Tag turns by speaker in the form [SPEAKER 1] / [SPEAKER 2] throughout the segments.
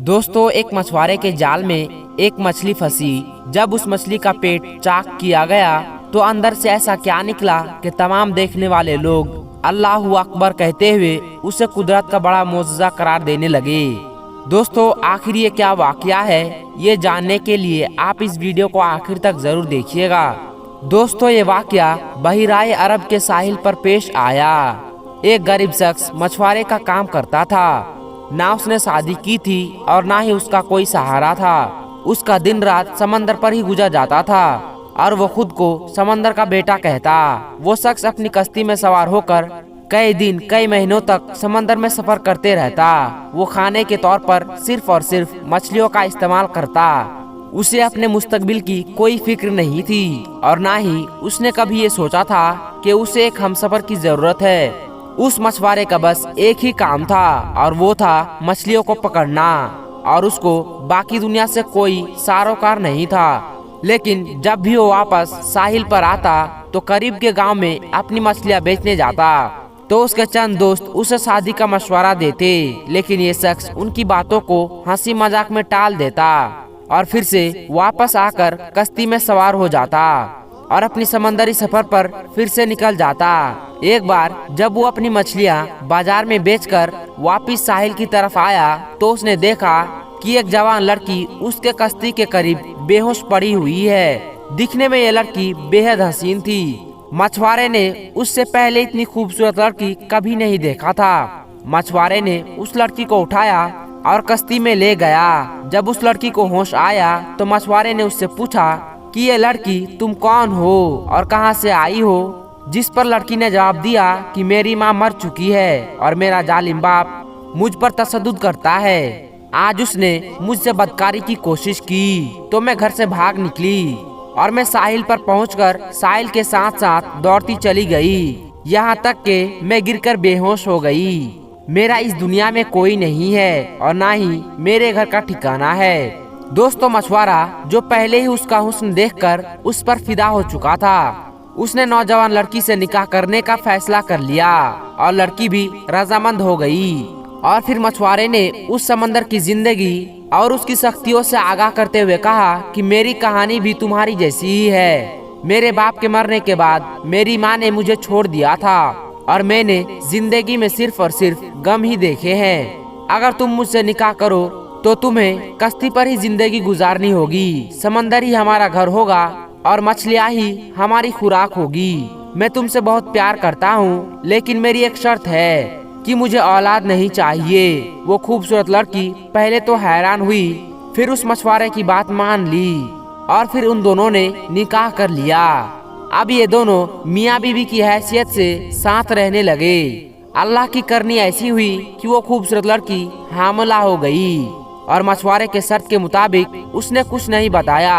[SPEAKER 1] दोस्तों, एक मछुआरे के जाल में एक मछली फंसी। जब उस मछली का पेट चाक किया गया तो अंदर से ऐसा क्या निकला कि तमाम देखने वाले लोग अल्लाहू अकबर कहते हुए उसे कुदरत का बड़ा मोजज़ा करार देने लगे। दोस्तों, आखिर ये क्या वाकया है, ये जानने के लिए आप इस वीडियो को आखिर तक जरूर देखिएगा। दोस्तों, ये वाकया बहिराए अरब के साहिल पर पेश आया। एक गरीब शख्स मछुआरे का काम करता था। ना उसने शादी की थी और ना ही उसका कोई सहारा था। उसका दिन रात समंदर पर ही गुजर जाता था और वो खुद को समंदर का बेटा कहता। वो शख्स अपनी कश्ती में सवार होकर कई दिन कई महीनों तक समंदर में सफर करते रहता। वो खाने के तौर पर सिर्फ और सिर्फ मछलियों का इस्तेमाल करता। उसे अपने मुस्तकबिल की कोई फिक्र नहीं थी और ना ही उसने कभी ये सोचा था कि उसे एक हमसफर की जरूरत है। उस मछुआरे का बस एक ही काम था और वो था मछलियों को पकड़ना, और उसको बाकी दुनिया से कोई सारोकार नहीं था। लेकिन जब भी वो वापस साहिल पर आता तो करीब के गांव में अपनी मछलियां बेचने जाता तो उसके चंद दोस्त उसे शादी का मशवरा देते, लेकिन ये शख्स उनकी बातों को हंसी मजाक में टाल देता और फिर से वापस आकर कश्ती में सवार हो जाता और अपनी समंदरी सफर पर फिर से निकल जाता। एक बार जब वो अपनी मछलियां बाजार में बेचकर वापस साहिल की तरफ आया तो उसने देखा कि एक जवान लड़की उसके कश्ती के करीब बेहोश पड़ी हुई है। दिखने में ये लड़की बेहद हसीन थी। मछुआरे ने उससे पहले इतनी खूबसूरत लड़की कभी नहीं देखा था। मछुआरे ने उस लड़की को उठाया और कश्ती में ले गया। जब उस लड़की को होश आया तो मछुआरे ने उससे पूछा कि ये लड़की तुम कौन हो और कहां से आई हो, जिस पर लड़की ने जवाब दिया कि मेरी माँ मर चुकी है और मेरा जालिम बाप मुझ पर तशद्दुद करता है। आज उसने मुझसे बदकारी की कोशिश की तो मैं घर से भाग निकली और मैं साहिल पर पहुंचकर साहिल के साथ साथ दौड़ती चली गई, यहाँ तक कि मैं गिरकर बेहोश हो गई। मेरा इस दुनिया में कोई नहीं है और ना ही मेरे घर का ठिकाना है। दोस्तों, मछुआरा जो पहले ही उसका हुस्न देखकर उस पर फिदा हो चुका था, उसने नौजवान लड़की से निकाह करने का फैसला कर लिया और लड़की भी रजामंद हो गई। और फिर मछुआरे ने उस समंदर की जिंदगी और उसकी सख्तियों से आगाह करते हुए कहा कि मेरी कहानी भी तुम्हारी जैसी ही है। मेरे बाप के मरने के बाद मेरी माँ ने मुझे छोड़ दिया था और मैंने जिंदगी में सिर्फ और सिर्फ गम ही देखे हैं। अगर तुम मुझसे निकाह करो तो तुम्हें कश्ती पर ही जिंदगी गुजारनी होगी। समंदर ही हमारा घर होगा और मछलियाँ ही हमारी खुराक होगी। मैं तुमसे बहुत प्यार करता हूँ, लेकिन मेरी एक शर्त है कि मुझे औलाद नहीं चाहिए। वो खूबसूरत लड़की पहले तो हैरान हुई, फिर उस मछुआरे की बात मान ली और फिर उन दोनों ने निकाह कर लिया। अब ये दोनों मियाँ बीवी की हैसियत से साथ रहने लगे। अल्लाह की करनी ऐसी हुई कि वो खूबसूरत लड़की हामला हो गई और मछुआरे के शर्त के मुताबिक उसने कुछ नहीं बताया।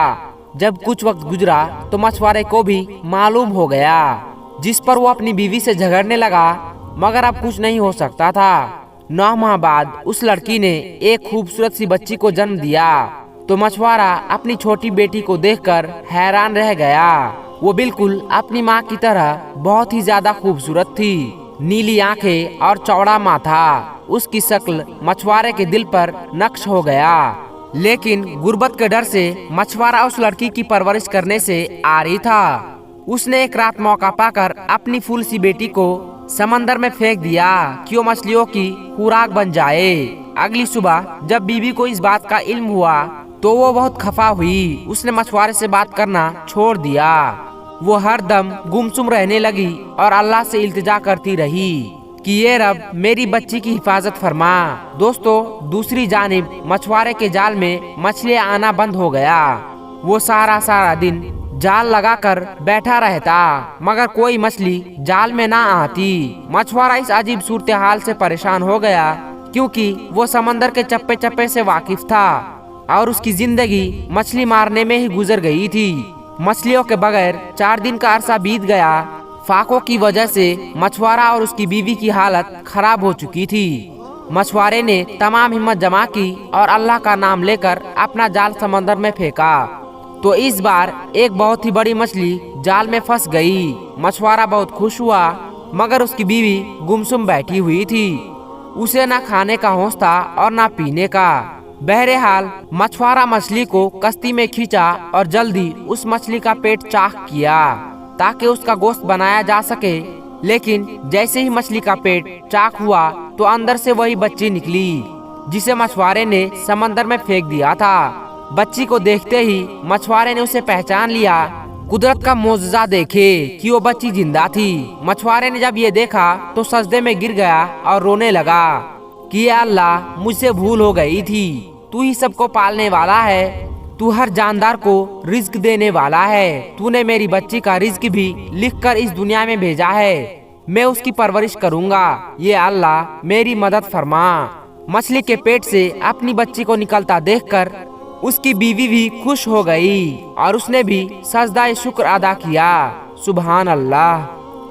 [SPEAKER 1] जब कुछ वक्त गुजरा तो मछुआरे को भी मालूम हो गया, जिस पर वो अपनी बीवी से झगड़ने लगा, मगर अब कुछ नहीं हो सकता था। 9 माह बाद उस लड़की ने एक खूबसूरत सी बच्ची को जन्म दिया तो मछुआरा अपनी छोटी बेटी को देखकर हैरान रह गया। वो बिल्कुल अपनी माँ की तरह बहुत ही ज्यादा खूबसूरत थी। नीली आंखें और चौड़ा माथा, उसकी शक्ल मछुआरे के दिल पर नक्श हो गया। लेकिन गुर्बत के डर से मछुआरा उस लड़की की परवरिश करने से आरी था। उसने एक रात मौका पाकर अपनी फूल सी बेटी को समंदर में फेंक दिया कि वो मछलियों की खुराक बन जाए। अगली सुबह जब बीवी को इस बात का इल्म हुआ तो वो बहुत खफा हुई। उसने मछुआरे से बात करना छोड़ दिया। वो हर दम गुमसुम रहने लगी और अल्लाह से इल्तिजा करती रही कि ये रब मेरी बच्ची की हिफाजत फरमा। दोस्तों, दूसरी जानिब मछुआरे के जाल में मछलियां आना बंद हो गया। वो सारा दिन जाल लगाकर बैठा रहता, मगर कोई मछली जाल में ना आती। मछुआरा इस अजीब सूरत हाल से परेशान हो गया, क्योंकि वो समंदर के चप्पे चप्पे से वाकिफ था और उसकी जिंदगी मछली मारने में ही गुजर गई थी। मछलियों के बगैर 4 दिन का अरसा बीत गया। फाकों की वजह से मछुआरा और उसकी बीवी की हालत खराब हो चुकी थी। मछुआरे ने तमाम हिम्मत जमा की और अल्लाह का नाम लेकर अपना जाल समंदर में फेंका तो इस बार एक बहुत ही बड़ी मछली जाल में फंस गई। मछुआरा बहुत खुश हुआ, मगर उसकी बीवी गुमसुम बैठी हुई थी। उसे ना खाने का होश था और ना पीने का। बहरहाल मछुआरा मछली को कश्ती में खींचा और जल्दी उस मछली का पेट चाक किया ताकि उसका गोश्त बनाया जा सके। लेकिन जैसे ही मछली का पेट चाक हुआ तो अंदर से वही बच्ची निकली जिसे मछुआरे ने समंदर में फेंक दिया था। बच्ची को देखते ही मछुआरे ने उसे पहचान लिया। कुदरत का मोजज़ा देखे कि वो बच्ची जिंदा थी। मछुआरे ने जब ये देखा तो सजदे में गिर गया और रोने लगा कि या अल्लाह, मुझसे भूल हो गई थी। तू ही सबको पालने वाला है, तू हर जानदार को रिज्क देने वाला है। तूने मेरी बच्ची का रिज्क भी लिखकर इस दुनिया में भेजा है, मैं उसकी परवरिश करूंगा। ये अल्लाह मेरी मदद फरमा। मछली के पेट से अपनी बच्ची को निकलता देखकर उसकी बीवी भी खुश हो गई और उसने भी सजदा शुक्र अदा किया। सुभान अल्लाह।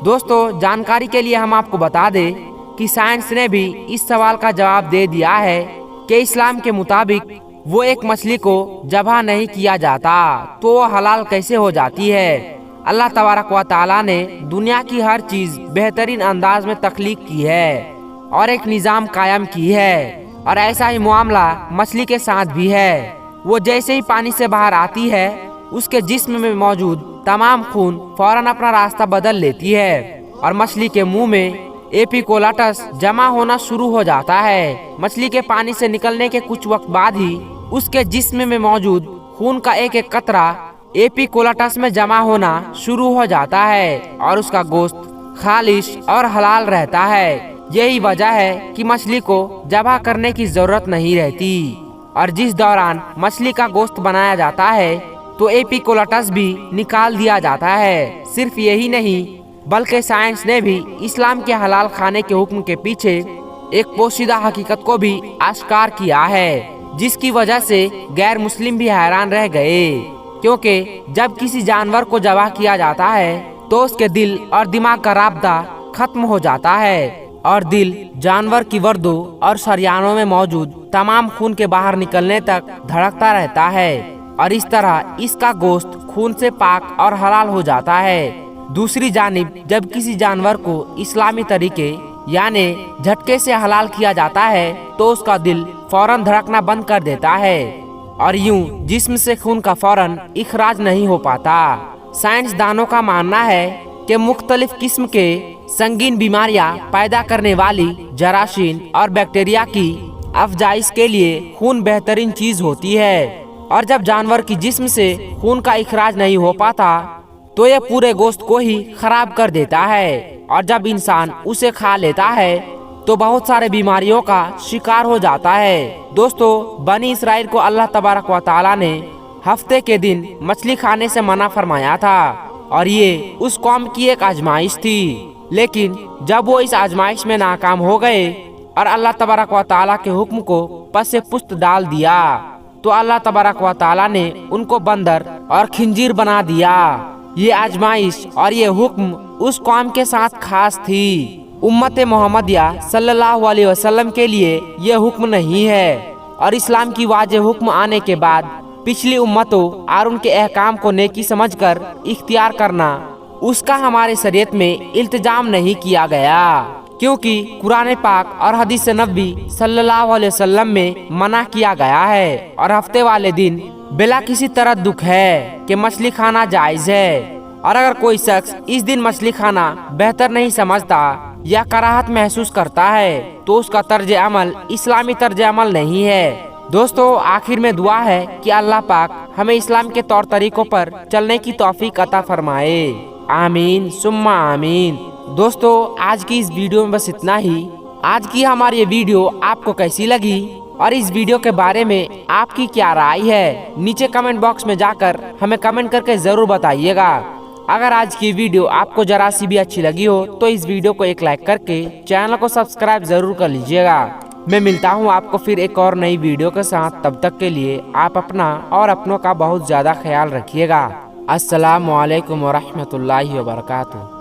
[SPEAKER 1] दोस्तों, जानकारी के लिए हम आपको बता दें कि साइंस ने भी इस सवाल का जवाब दे दिया है कि इस्लाम के मुताबिक वो एक मछली को ज़बह नहीं किया जाता तो वो हलाल कैसे हो जाती है। अल्लाह तबारक व तआला ने दुनिया की हर चीज़ बेहतरीन अंदाज में तख्लीक की है और एक निज़ाम कायम की है, और ऐसा ही मामला मछली के साथ भी है। वो जैसे ही पानी से बाहर आती है उसके जिस्म में मौजूद तमाम खून फौरन अपना रास्ता बदल लेती है और मछली के मुंह में एपिकोलाटस जमा होना शुरू हो जाता है। मछली के पानी से निकलने के कुछ वक्त बाद ही उसके जिस्म में मौजूद खून का एक एक कतरा एपिकोलाटस में जमा होना शुरू हो जाता है और उसका गोश्त खालिश और हलाल रहता है। यही वजह है कि मछली को ज़बह करने की जरूरत नहीं रहती, और जिस दौरान मछली का गोश्त बनाया जाता है तो एपिकोलाटस भी निकाल दिया जाता है। सिर्फ यही नहीं बल्कि साइंस ने भी इस्लाम के हलाल खाने के हुक्म के पीछे एक पोशीदा हकीकत को भी आश्कार किया है, जिसकी वजह से गैर मुस्लिम भी हैरान रह गए। क्योंकि जब किसी जानवर को ज़बह किया जाता है तो उसके दिल और दिमाग का राब्ता खत्म हो जाता है और दिल जानवर की वर्दों और शरियानों में मौजूद तमाम खून के बाहर निकलने तक धड़कता रहता है, और इस तरह इसका गोश्त खून से पाक और हलाल हो जाता है। दूसरी जानिब जब किसी जानवर को इस्लामी तरीके यानी झटके से हलाल किया जाता है तो उसका दिल फौरन धड़कना बंद कर देता है और यूं जिस्म से खून का फौरन इखराज नहीं हो पाता। साइंसदानों का मानना है कि मुख्तलिफ किस्म के संगीन बीमारियां पैदा करने वाली जरासीम और बैक्टीरिया की अफजाइश के लिए खून बेहतरीन चीज होती है, और जब जानवर की जिस्म से खून का इखराज नहीं हो पाता तो ये पूरे गोश्त को ही खराब कर देता है, और जब इंसान उसे खा लेता है तो बहुत सारे बीमारियों का शिकार हो जाता है। दोस्तों, बनी इसराइल को अल्लाह तबारक व तआला ने हफ्ते के दिन मछली खाने से मना फरमाया था, और ये उस कौम की एक आजमाइश थी। लेकिन जब वो इस आजमाइश में नाकाम हो गए और अल्लाह तबारक व तआला के हुक्म को पसे पुस्त डाल दिया तो अल्लाह तबारक व तआला ने उनको बंदर और खिंजीर बना दिया। ये आजमाइश और ये हुक्म उस कौम के साथ खास थी। उम्मत मोहम्मदिया सल्लल्लाहु अलैहि वसल्लम के लिए ये हुक्म नहीं है, और इस्लाम की वाज़ेह हुक्म आने के बाद पिछली उम्मतों और उनके अहकाम को नेकी समझकर इख्तियार करना उसका हमारे शरीयत में इल्तिजाम नहीं किया गया, क्योंकि कुरान पाक और हदीस नबी सल्लल्लाहु अलैहि वसल्लम में मना किया गया है। और हफ्ते वाले दिन बिला किसी तरद्दुद है कि मछली खाना जायज है, और अगर कोई शख्स इस दिन मछली खाना बेहतर नहीं समझता या कराहत महसूस करता है तो उसका तर्ज अमल इस्लामी तर्ज अमल नहीं है। दोस्तों, आखिर में दुआ है कि अल्लाह पाक हमें इस्लाम के तौर तरीकों पर चलने की तौफीक अता फरमाए। आमीन सुम्मा आमीन। दोस्तों, आज की इस वीडियो में बस इतना ही। आज की हमारी ये वीडियो आपको कैसी लगी और इस वीडियो के बारे में आपकी क्या राय है, नीचे कमेंट बॉक्स में जाकर हमें कमेंट करके जरूर बताइएगा। अगर आज की वीडियो आपको जरा सी भी अच्छी लगी हो तो इस वीडियो को एक लाइक करके चैनल को सब्सक्राइब जरूर कर लीजिएगा। मैं मिलता हूँ आपको फिर एक और नई वीडियो के साथ। तब तक के लिए आप अपना और अपनों का बहुत ज्यादा ख्याल रखिएगा। अस्सलामु अलैकुम व रहमतुल्लाहि व बरकातुहू।